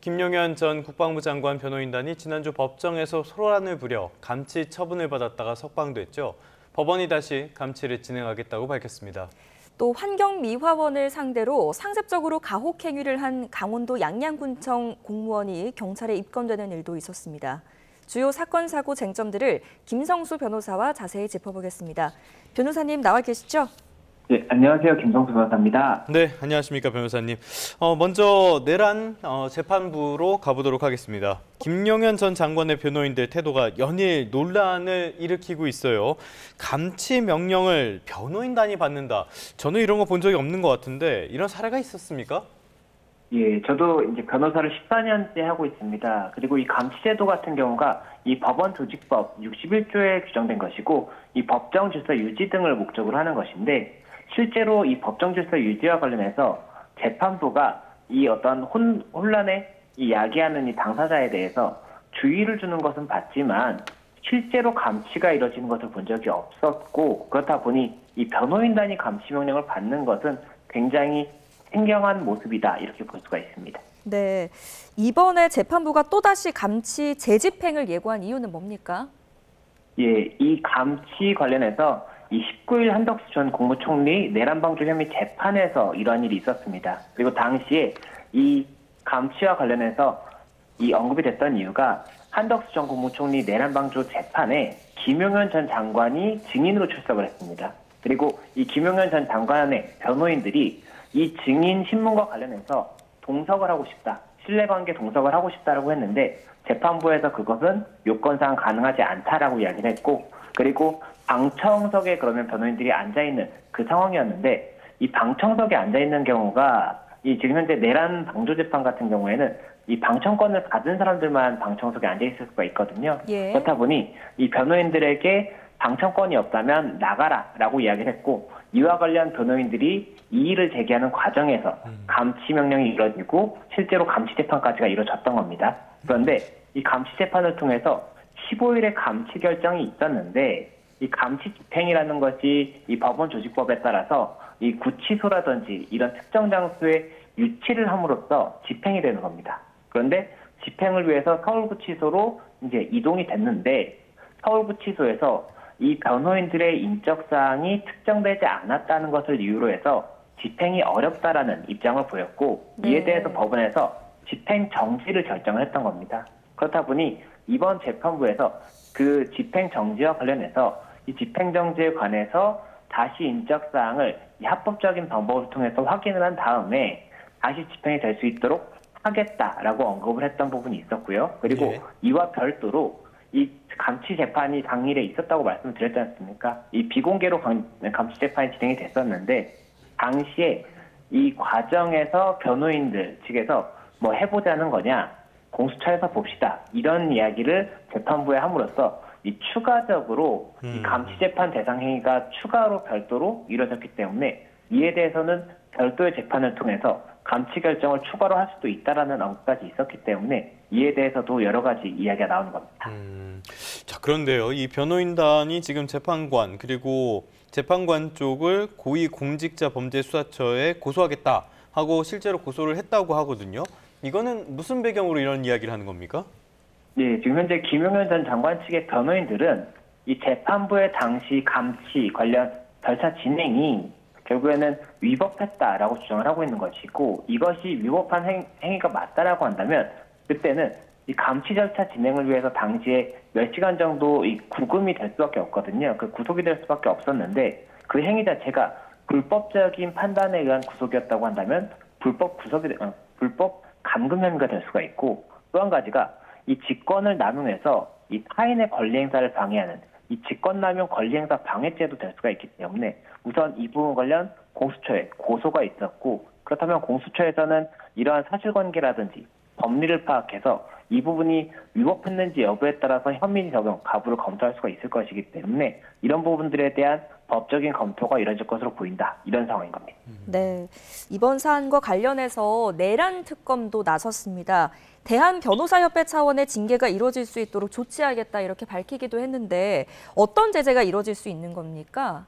김용현 전 국방부 장관 변호인단이 지난주 법정에서 소란을 부려 감치 처분을 받았다가 석방됐죠. 법원이 다시 감치를 진행하겠다고 밝혔습니다. 또 환경미화원을 상대로 상습적으로 가혹 행위를 한 강원도 양양군청 공무원이 경찰에 입건되는 일도 있었습니다. 주요 사건, 사고 쟁점들을 김성수 변호사와 자세히 짚어보겠습니다. 변호사님 나와 계시죠? 네, 안녕하세요. 김성수 변호사입니다. 네, 안녕하십니까 변호사님. 먼저 내란 재판부로 가보도록 하겠습니다. 김용현 전 장관의 변호인들 태도가 연일 논란을 일으키고 있어요. 감치 명령을 변호인단이 받는다. 저는 이런 거 본 적이 없는 것 같은데 이런 사례가 있었습니까? 예, 저도 이제 변호사를 14년째 하고 있습니다. 그리고 이 감치제도 같은 경우가 이 법원조직법 61조에 규정된 것이고 이 법정 질서 유지 등을 목적으로 하는 것인데 실제로 이 법정 질서 유지와 관련해서 재판부가 이 어떤 혼란에 야기하는 이 당사자에 대해서 주의를 주는 것은 봤지만 실제로 감치가 이뤄지는 것을 본 적이 없었고 그렇다 보니 이 변호인단이 감치 명령을 받는 것은 굉장히 생경한 모습이다 이렇게 볼 수가 있습니다. 네, 이번에 재판부가 또다시 감치 재집행을 예고한 이유는 뭡니까? 예, 이 감치 관련해서 이 19일 한덕수 전 국무총리 내란방조 혐의 재판에서 이러한 일이 있었습니다. 그리고 당시에 이 감치와 관련해서 이 언급이 됐던 이유가 한덕수 전 국무총리 내란방조 재판에 김용현 전 장관이 증인으로 출석을 했습니다. 그리고 이 김용현 전 장관의 변호인들이 이 증인 신문과 관련해서 동석을 하고 싶다, 신뢰관계 동석을 하고 싶다라고 했는데 재판부에서 그것은 요건상 가능하지 않다라고 이야기를 했고 그리고 방청석에 그러면 변호인들이 앉아있는 그 상황이었는데 이 방청석에 앉아있는 경우가 이 지금 현재 내란 방조 재판 같은 경우에는 이 방청권을 받은 사람들만 방청석에 앉아있을 수가 있거든요. 예. 그렇다 보니 이 변호인들에게 방청권이 없다면 나가라라고 이야기를 했고 이와 관련 변호인들이 이의를 제기하는 과정에서 감치 명령이 이루어지고 실제로 감치 재판까지가 이루어졌던 겁니다. 그런데 이 감치 재판을 통해서 15일에 감치 결정이 있었는데 이 감치 집행이라는 것이 이 법원조직법에 따라서 이 구치소라든지 이런 특정 장소에 유치를 함으로써 집행이 되는 겁니다. 그런데 집행을 위해서 서울구치소로 이제 이동이 됐는데 서울구치소에서 이 변호인들의 인적 사항이 특정되지 않았다는 것을 이유로 해서 집행이 어렵다라는 입장을 보였고 이에 대해서 법원에서 집행 정지를 결정을 했던 겁니다. 그렇다 보니 이번 재판부에서 그 집행 정지와 관련해서 이 집행 정지에 관해서 다시 인적 사항을 합법적인 방법을 통해서 확인을 한 다음에 다시 집행이 될 수 있도록 하겠다라고 언급을 했던 부분이 있었고요. 그리고 이와 별도로 이 감치 재판이 당일에 있었다고 말씀을 드렸지 않습니까? 이 비공개로 감치 재판이 진행이 됐었는데 당시에 이 과정에서 변호인들 측에서 뭐 해보자는 거냐, 공수처에서 봅시다 이런 이야기를 재판부에 함으로써 이 추가적으로 이 감치 재판 대상 행위가 추가로 별도로 이루어졌기 때문에 이에 대해서는 별도의 재판을 통해서 감치 결정을 추가로 할 수도 있다라는 언급까지 있었기 때문에 이에 대해서도 여러 가지 이야기가 나오는 겁니다. 자, 그런데요. 이 변호인단이 지금 재판관 그리고 재판관 쪽을 고위공직자범죄수사처에 고소하겠다 하고 실제로 고소를 했다고 하거든요. 이거는 무슨 배경으로 이런 이야기를 하는 겁니까? 네, 지금 현재 김용현 전 장관 측의 변호인들은 이 재판부의 당시 감치 관련 절차 진행이 결국에는 위법했다라고 주장을 하고 있는 것이고 이것이 위법한 행위가 맞다라고 한다면 그때는 이 감치 절차 진행을 위해서 당시에 몇 시간 정도 이 구금이 될 수밖에 없거든요. 그 구속이 될 수밖에 없었는데 그 행위 자체가 불법적인 판단에 의한 구속이었다고 한다면 불법 감금 혐의가 될 수가 있고 또 한 가지가 이 직권을 남용해서 이 타인의 권리 행사를 방해하는 이 직권남용 권리행사 방해죄도 될 수가 있기 때문에 우선 이 부분 관련 공수처에 고소가 있었고 그렇다면 공수처에서는 이러한 사실관계라든지 법리를 파악해서 이 부분이 위법했는지 여부에 따라서 혐의 적용, 가부를 검토할 수가 있을 것이기 때문에 이런 부분들에 대한 법적인 검토가 이루어질 것으로 보인다. 이런 상황인 겁니다. 네, 이번 사안과 관련해서 내란 특검도 나섰습니다. 대한변호사협회 차원의 징계가 이루어질 수 있도록 조치하겠다 이렇게 밝히기도 했는데 어떤 제재가 이루어질 수 있는 겁니까?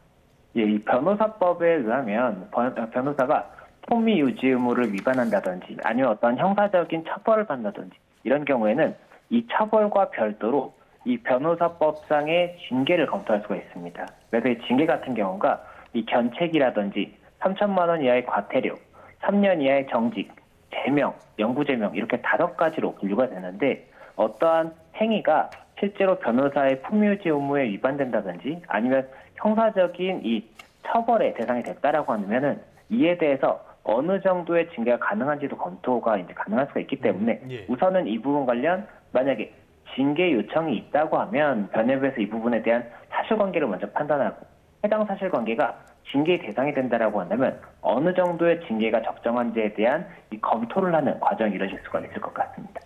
예, 이 변호사법에 의하면 변호사가 품위 유지 의무를 위반한다든지 아니면 어떤 형사적인 처벌을 받는다든지 이런 경우에는 이 처벌과 별도로 이 변호사법상의 징계를 검토할 수가 있습니다. 그래서 이 징계 같은 경우가 이 견책이라든지 3천만 원 이하의 과태료, 3년 이하의 정직, 제명, 영구제명 이렇게 5가지로 분류가 되는데 어떠한 행위가 실제로 변호사의 품위유지 의무에 위반된다든지 아니면 형사적인 이 처벌의 대상이 됐다라고 하면은 이에 대해서 어느 정도의 징계가 가능한지도 검토가 이제 가능할 수가 있기 때문에 예. 우선은 이 부분 관련 만약에 징계 요청이 있다고 하면 변협에서 이 부분에 대한 사실관계를 먼저 판단하고 해당 사실관계가 징계의 대상이 된다라고 한다면 어느 정도의 징계가 적정한지에 대한 이 검토를 하는 과정이 이루어질 수가 있을 것 같습니다.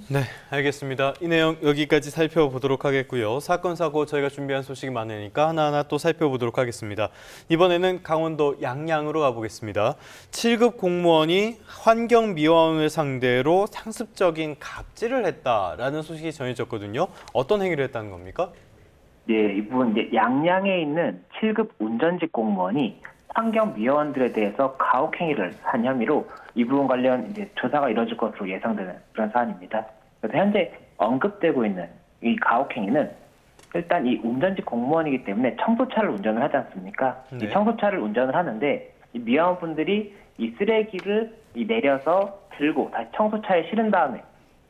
네, 알겠습니다. 이 내용 여기까지 살펴보도록 하겠고요. 사건, 사고 저희가 준비한 소식이 많으니까 하나하나 또 살펴보도록 하겠습니다. 이번에는 강원도 양양으로 가보겠습니다. 7급 공무원이 환경미화원을 상대로 상습적인 갑질을 했다라는 소식이 전해졌거든요. 어떤 행위를 했다는 겁니까? 예, 이 부분 이제 양양에 있는 7급 운전직 공무원이 환경미화원들에 대해서 가혹행위를 한 혐의로 이 부분 관련 이제 조사가 이뤄질 것으로 예상되는 그런 사안입니다. 그래서 현재 언급되고 있는 이 가혹행위는 일단 이 운전직 공무원이기 때문에 청소차를 운전을 하지 않습니까? 네. 이 청소차를 운전을 하는데 이 미화원분들이 이 쓰레기를 내려서 들고 다시 청소차에 실은 다음에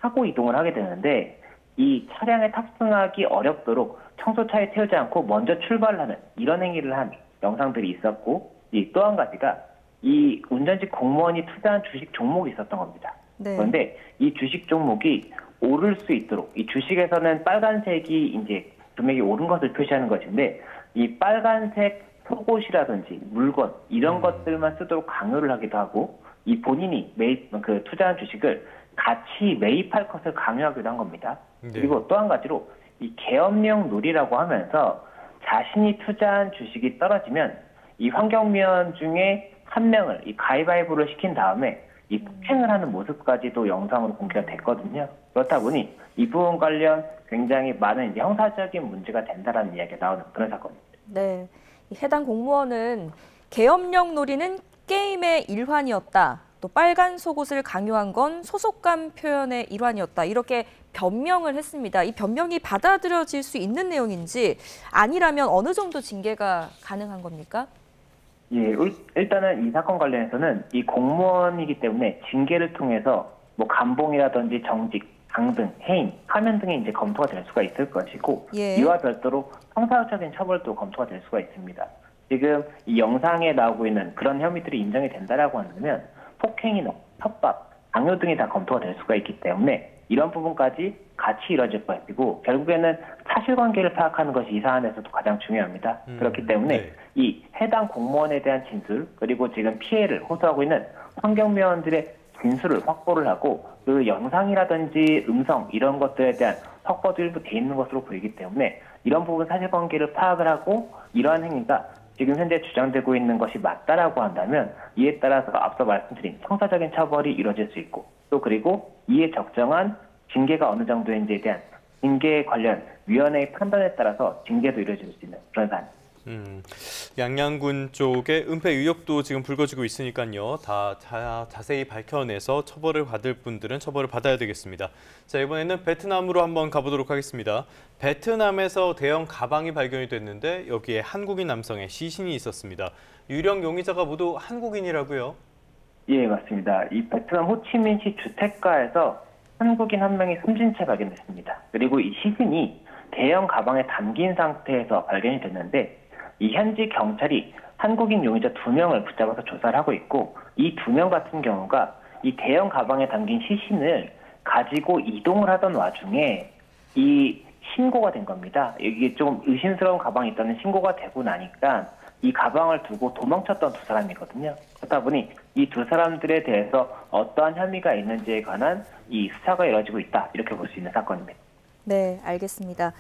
사고 이동을 하게 되는데 이 차량에 탑승하기 어렵도록 청소차에 태우지 않고 먼저 출발을 하는 이런 행위를 한 영상들이 있었고 또 한 가지가 이 운전직 공무원이 투자한 주식 종목이 있었던 겁니다. 네. 그런데 이 주식 종목이 오를 수 있도록 이 주식에서는 빨간색이 이제 금액이 오른 것을 표시하는 것인데 이 빨간색 속옷이라든지 물건 이런 것들만 쓰도록 강요를 하기도 하고 이 본인이 투자한 주식을 같이 매입할 것을 강요하기도 한 겁니다. 네. 그리고 또 한 가지로 이 계엄령 놀이라고 하면서 자신이 투자한 주식이 떨어지면 이 환경미화원 중에 한 명을 이 가위바위보를 시킨 다음에 이 폭행을 하는 모습까지도 영상으로 공개가 됐거든요. 그렇다 보니 이 부분 관련 굉장히 많은 이제 형사적인 문제가 된다라는 이야기가 나오는 그런 사건입니다. 네, 이 해당 공무원은 계엄령 놀이는 게임의 일환이었다. 또 빨간 속옷을 강요한 건 소속감 표현의 일환이었다. 이렇게 변명을 했습니다. 이 변명이 받아들여질 수 있는 내용인지 아니라면 어느 정도 징계가 가능한 겁니까? 예, 일단은 이 사건 관련해서는 이 공무원이기 때문에 징계를 통해서 뭐 감봉이라든지 정직, 강등, 해임, 하면 등이 이제 검토가 될 수가 있을 것이고 예. 이와 별도로 형사적인 처벌도 검토가 될 수가 있습니다. 지금 이 영상에 나오고 있는 그런 혐의들이 인정이 된다라고 한다면 폭행이나 협박, 강요 등이 다 검토가 될 수가 있기 때문에 이런 부분까지 같이 이뤄질 것이고 결국에는 사실관계를 파악하는 것이 이 사안에서도 가장 중요합니다. 그렇기 때문에 네. 이 해당 공무원에 대한 진술 그리고 지금 피해를 호소하고 있는 환경미화원들의 진술을 확보를 하고 그 영상이라든지 음성 이런 것들에 대한 확보도 일부 돼 있는 것으로 보이기 때문에 이런 부분 사실관계를 파악을 하고 이러한 행위가 지금 현재 주장되고 있는 것이 맞다라고 한다면 이에 따라서 앞서 말씀드린 형사적인 처벌이 이루어질 수 있고 또 그리고 이에 적정한 징계가 어느 정도인지에 대한 징계 관련 위원회의 판단에 따라서 징계도 이루어질 수 있는 그런 사안입니다. 양양군 쪽에 은폐 의혹도 지금 불거지고 있으니까요. 다 자세히 밝혀내서 처벌을 받을 분들은 처벌을 받아야 되겠습니다. 자, 이번에는 베트남으로 한번 가보도록 하겠습니다. 베트남에서 대형 가방이 발견이 됐는데 여기에 한국인 남성의 시신이 있었습니다. 유령 용의자가 모두 한국인이라고요? 예, 맞습니다. 이 베트남 호치민시 주택가에서 한국인 한 명이 숨진 채 발견됐습니다. 그리고 이 시신이 대형 가방에 담긴 상태에서 발견이 됐는데 이 현지 경찰이 한국인 용의자 2명을 붙잡아서 조사를 하고 있고 이 2명 같은 경우가 이 대형 가방에 담긴 시신을 가지고 이동을 하던 와중에 이 신고가 된 겁니다. 이게 좀 의심스러운 가방이 있다는 신고가 되고 나니까 이 가방을 두고 도망쳤던 2사람이거든요. 그렇다 보니 이 2사람들에 대해서 어떠한 혐의가 있는지에 관한 이 수사가 이루어지고 있다. 이렇게 볼 수 있는 사건입니다. 네, 알겠습니다.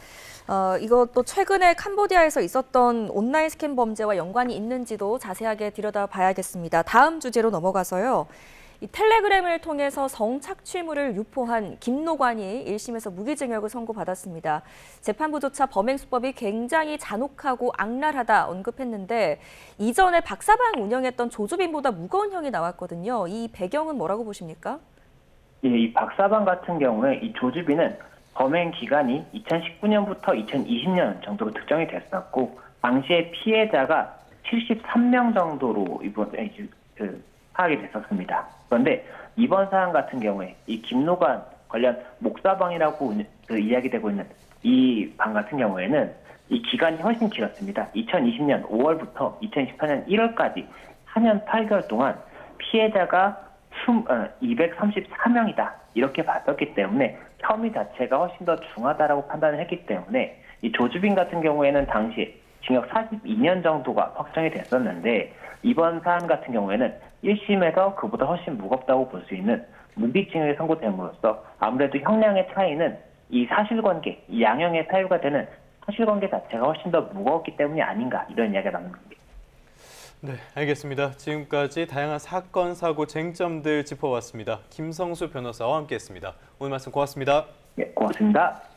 이것도 최근에 캄보디아에서 있었던 온라인 스캠 범죄와 연관이 있는지도 자세하게 들여다봐야겠습니다. 다음 주제로 넘어가서요. 이 텔레그램을 통해서 성착취물을 유포한 김노관이 1심에서 무기징역을 선고받았습니다. 재판부조차 범행 수법이 굉장히 잔혹하고 악랄하다 언급했는데 이전에 박사방 운영했던 조주빈보다 무거운 형이 나왔거든요. 이 배경은 뭐라고 보십니까? 예, 이 박사방 같은 경우에 이 조주빈은 범행 기간이 2019년부터 2020년 정도로 특정이 됐었고 당시에 피해자가 73명 정도로 파악이 됐었습니다. 그런데 이번 사안 같은 경우에 이 김노관 관련 목사방이라고 이야기되고 있는 이 방 같은 경우에는 이 기간이 훨씬 길었습니다. 2020년 5월부터 2018년 1월까지 4년 8개월 동안 피해자가 234명이다 이렇게 봤었기 때문에 혐의 자체가 훨씬 더 중하다라고 판단을 했기 때문에 이 조주빈 같은 경우에는 당시 징역 42년 정도가 확정이 됐었는데 이번 사안 같은 경우에는 1심에서 그보다 훨씬 무겁다고 볼 수 있는 무기징역이 선고됨으로써 아무래도 형량의 차이는 이 사실관계, 이 양형의 사유가 되는 사실관계 자체가 훨씬 더 무거웠기 때문이 아닌가 이런 이야기가 나옵니다. 네, 알겠습니다. 지금까지 다양한 사건, 사고, 쟁점들 짚어봤습니다. 김성수 변호사와 함께했습니다. 오늘 말씀 고맙습니다. 네, 고맙습니다.